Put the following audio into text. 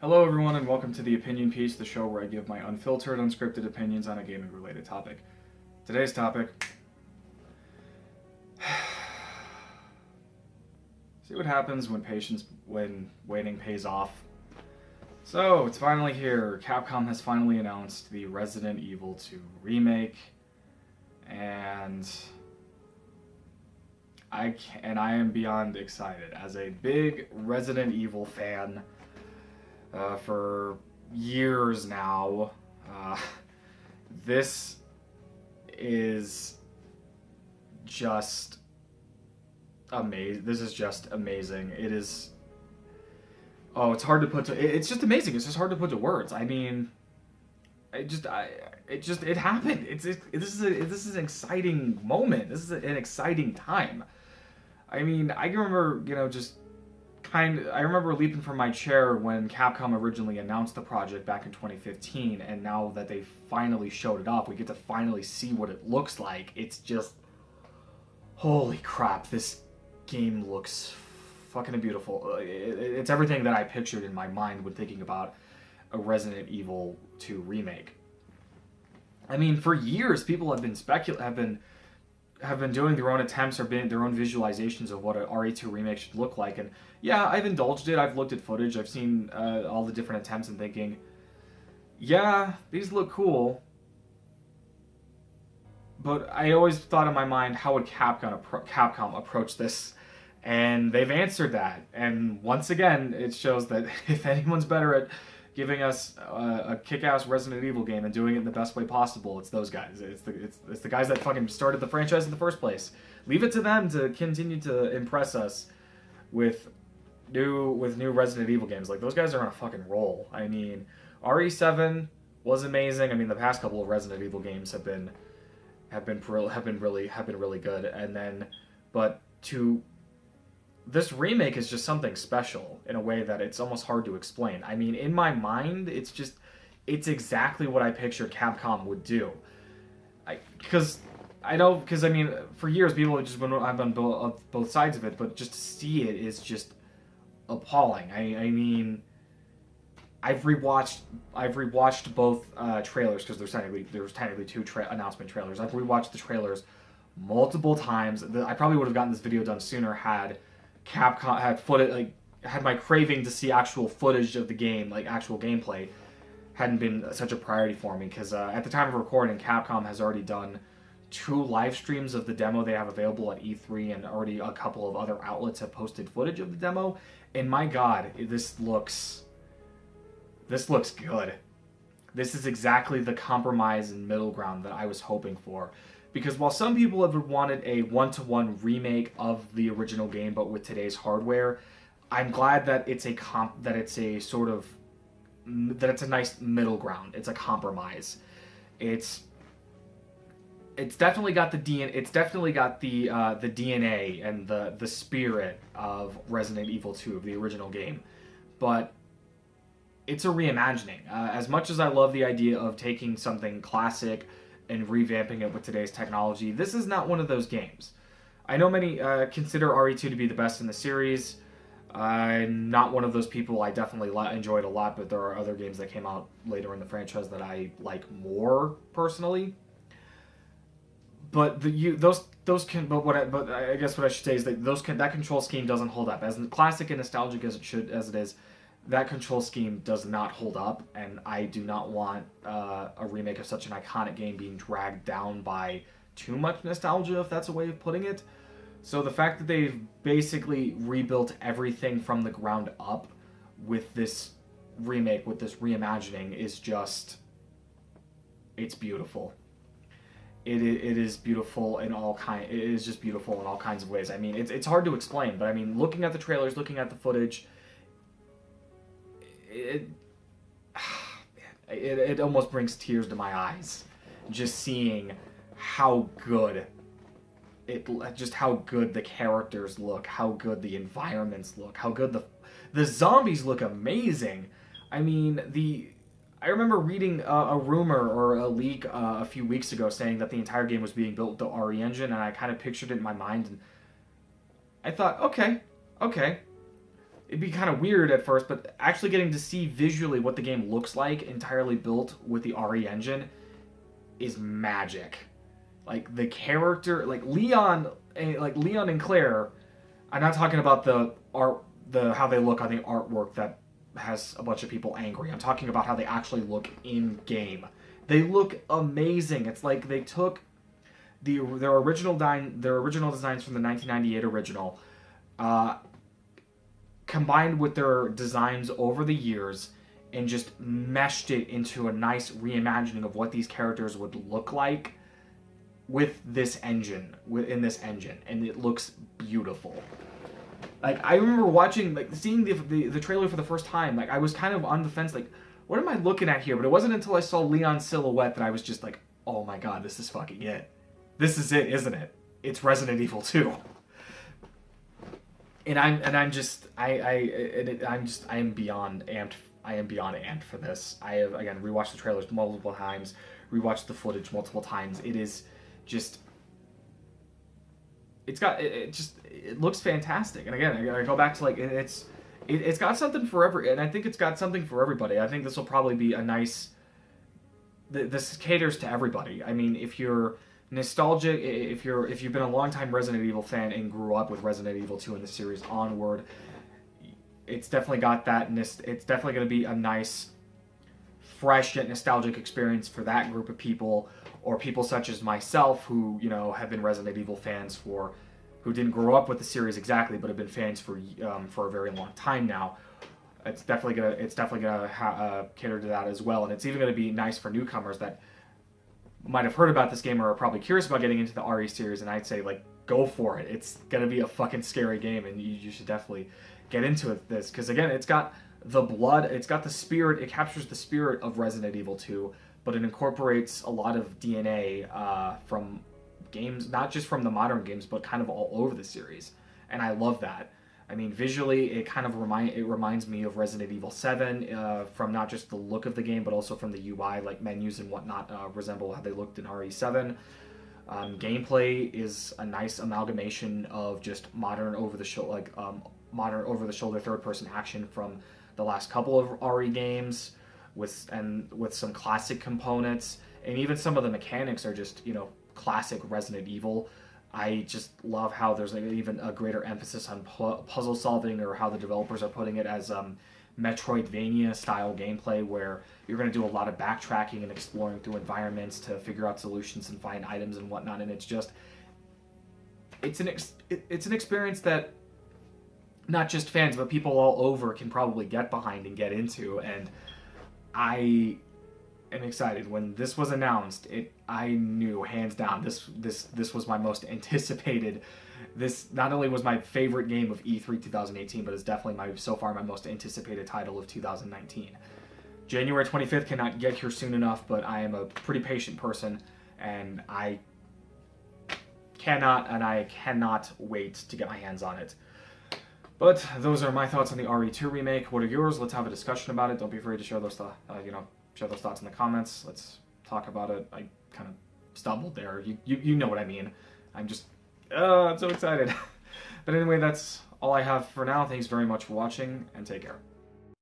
Hello everyone and welcome to The Opinion Piece, the show where I give my unfiltered, unscripted opinions on a gaming-related topic. Today's topic... See what happens when waiting pays off. So, it's finally here. Capcom has finally announced the Resident Evil 2 remake, and I am beyond excited. As a big Resident Evil fan, for years now. This is just amazing. This is just amazing. It is. Oh, it's hard to put to. It's just amazing. It's just hard to put to words. I mean, it happened. This is an exciting moment. This is an exciting time. I mean, I can remember, I remember leaping from my chair when Capcom originally announced the project back in 2015, and now that they finally showed it off, we get to finally see what it looks like. It's just... Holy crap, this game looks fucking beautiful. It's everything that I pictured in my mind when thinking about a Resident Evil 2 remake. I mean, for years, people have been doing their own attempts or their own visualizations of what an RE2 remake should look like. And yeah, I've indulged it. I've looked at footage. I've seen all the different attempts and thinking, yeah, these look cool. But I always thought in my mind, how would Capcom approach this? And they've answered that. And once again, it shows that if anyone's better at giving us a kick-ass Resident Evil game and doing it in the best way possible, it's those guys. It's the guys that fucking started the franchise in the first place. Leave it to them to continue to impress us with new Resident Evil games. Like, those guys are on a fucking roll. I mean, RE7 was amazing. I mean, the past couple of Resident Evil games have been really good. And then, but this remake is just something special in a way that it's almost hard to explain. I mean, in my mind, it's exactly what I pictured Capcom would do. Because I mean, for years people have just been on both sides of it, but just to see it is just appalling. I mean, I've rewatched both trailers, because there was technically two announcement trailers. I've rewatched the trailers multiple times. I probably would have gotten this video done sooner had Capcom had my craving to see actual footage of the game, like actual gameplay, hadn't been such a priority for me. Because at the time of recording, Capcom has already done 2 live streams of the demo they have available at E3, and already a couple of other outlets have posted footage of the demo. And my God, this looks good. This is exactly the compromise and middle ground that I was hoping for. Because while some people have wanted a one-to-one remake of the original game, but with today's hardware, I'm glad that it's a nice middle ground. It's a compromise. It's definitely got the DNA. It's definitely got the DNA and the spirit of Resident Evil 2, of the original game, but it's a reimagining. As much as I love the idea of taking something classic and revamping it with today's technology, this is not one of those games. I know many consider RE2 to be the best in the series. I'm not one of those people. I definitely enjoyed a lot, but there are other games that came out later in the franchise that I like more personally. But I guess what I should say is that that control scheme doesn't hold up. As classic and nostalgic as it is, that control scheme does not hold up, and I do not want a remake of such an iconic game being dragged down by too much nostalgia, if that's a way of putting it. So the fact that they've basically rebuilt everything from the ground up with this remake, with this reimagining, is just... it's beautiful. It is beautiful in all It is just beautiful in all kinds of ways. I mean, it's hard to explain, but I mean, looking at the trailers, looking at the footage, it almost brings tears to my eyes, just seeing how good the characters look, how good the environments look, how good the zombies look amazing. I mean, I remember reading a rumor or a leak a few weeks ago saying that the entire game was being built with the RE engine, and I kind of pictured it in my mind, and I thought, okay, it'd be kind of weird at first, but actually getting to see visually what the game looks like, entirely built with the RE engine, is magic. Like the character, like Leon and Claire. I'm not talking about the art, the how they look on the artwork that has a bunch of people angry. I'm talking about how they actually look in game. They look amazing. It's like they took their original designs from the 1998 original, uh, combined with their designs over the years, and just meshed it into a nice reimagining of what these characters would look like with this engine, within this engine, and it looks beautiful. Like I remember watching, like seeing the trailer for the first time. Like I was kind of on the fence, like what am I looking at here? But it wasn't until I saw Leon's silhouette that I was just like, oh my god, this is fucking it. This is it, isn't it? It's Resident Evil 2. And I'm just I am beyond amped. I am beyond amped for this. I have again rewatched the trailers multiple times, rewatched the footage multiple times. It is just it looks fantastic. And again, I go back to like it's got something for and I think it's got something for everybody. I think this will probably be a nice. This caters to everybody. I mean, if you're nostalgic, if you've been a longtime Resident Evil fan and grew up with Resident Evil 2 in the series onward, it's definitely got that. It's definitely going to be a nice, fresh yet nostalgic experience for that group of people, or people such as myself who have been Resident Evil fans who didn't grow up with the series exactly, but have been fans for a very long time now. It's definitely gonna cater to that as well, and it's even gonna be nice for newcomers that might have heard about this game or are probably curious about getting into the RE series. And I'd say like go for it. It's gonna be a fucking scary game, and you should definitely get into this because again, it's got the blood, it's got the spirit, it captures the spirit of Resident Evil 2, but it incorporates a lot of DNA from games, not just from the modern games, but kind of all over the series, and I love that. I mean, visually, it kind of reminds me of Resident Evil 7 from not just the look of the game, but also from the UI, like menus and whatnot resemble how they looked in RE7. Gameplay is a nice amalgamation of just modern over-the-shoulder third-person action from the last couple of RE games, with some classic components, and even some of the mechanics are just classic Resident Evil. I just love how there's even a greater emphasis on puzzle solving, or how the developers are putting it as Metroidvania style gameplay, where you're going to do a lot of backtracking and exploring through environments to figure out solutions and find items and whatnot. And it's an experience that not just fans but people all over can probably get behind and get into. And I am excited. When this was announced, I knew hands down this was my most anticipated. This not only was my favorite game of E3 2018, but is definitely so far my most anticipated title of 2019. January 25th cannot get here soon enough, but I am a pretty patient person, and I cannot wait to get my hands on it. But those are my thoughts on the RE2 remake. What are yours? Let's have a discussion about it. Don't be afraid to share those share those thoughts in the comments. Let's talk about it. I kind of stumbled there. You know what I mean. I'm so excited. But anyway, that's all I have for now. Thanks very much for watching, and take care.